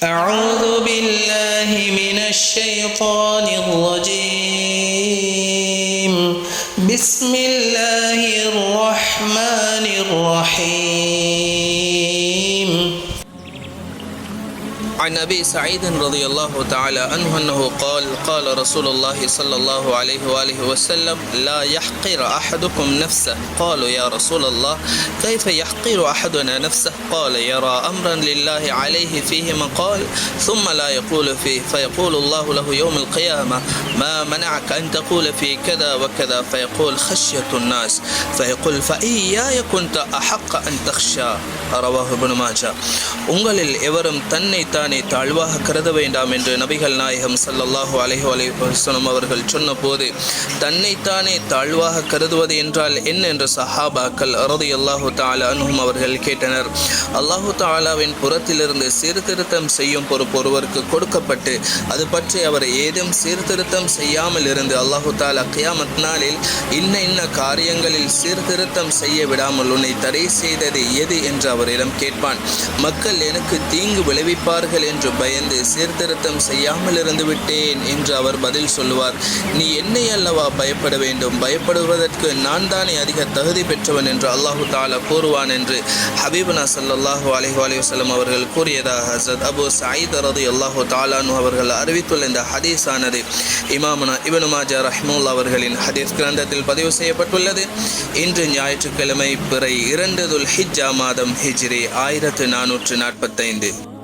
أعوذ بالله من الشيطان الرجيم بسم الله الرحمن الرحيم عن أبي سعيد رضي الله تعالى عنه أنه قال قال رسول الله صلى الله عليه وآله وسلم لا يحقر أحدكم نفسه قالوا يا رسول الله كيف يحقر أحدنا نفسه قال يرى أمرا لله عليه فيه مقال ثم لا يقول فيه فيقول الله له يوم القيامة ما منعك أن تقول في كذا وكذا فيقول خشية الناس فيقول فإياي كنت أحق أن تخشى رواه ابن ماجه. உங்களில் எவரும் தன்னைத்தானே தாழ்வாக கருத வேண்டாம் என்று நபிகள் நாயகம் ஸல்லல்லாஹு அலைஹி வஸல்லம் அவர்கள் சொன்னபோது தன்னைத்தானே தாழ்வாக கருதுவது என்றால் என்ன என்று சஹாபாக்கள் ரலியல்லாஹு தஆலா அன்ஹும் அவர்கள் கேட்டனர். அல்லாஹு தஆலாவின் புறத்திலிருந்து சீர்திருத்தம் செய்யும் பொறுப்பு ஒருவருக்கு கொடுக்கப்பட்டு அது பற்றி அவர் ஏதும் சீர்திருத்தம் செய்யாமல் இருந்து அல்லாஹு தஆலா கியாமத் நாளில் இன்ன காரியங்களில் சீர்திருத்தம் செய்ய விடாமல் உன்னை தடை செய்தது எது என்று அவரிடம் கேட்பான். மக்கள் எனக்கு தீங்கு விளைவிப்பார்கள் என்று பயந்து சீர்திருத்தம் செய்யாமல் இருந்து விட்டேன் என்று அவர் பதில் சொல்லுவார். நீ என்னை அல்லவா பயப்பட வேண்டும், பயப்படுவதற்கு நான் தானே அதிக தகுதி பெற்றவன் என்று அல்லாஹு தஆலா கூறுவான் என்று ஹபீபுனா ஸல்லல்லாஹு அலைஹி வஸல்லம் அவர்கள் கூறியதாக ஹஸரத் அபூ சயீத் ரலியல்லாஹு தஆலா அன்ஹு அவர்கள் அறிவித்துள்ள இந்த ஹதீஸ் ஆனது இமாமுனா இப்னு மாஜா ரஹ்மத்துல்லாஹி அவர்களின் ஹதீஸ் கிரந்தத்தில் பதிவு செய்யப்பட்டுள்ளது. இன்று ஞாயிற்றுக்கிழமை பிறை 2 துல் ஹிஜ்ஜா மாதம் ஹிஜ்ரி 1445.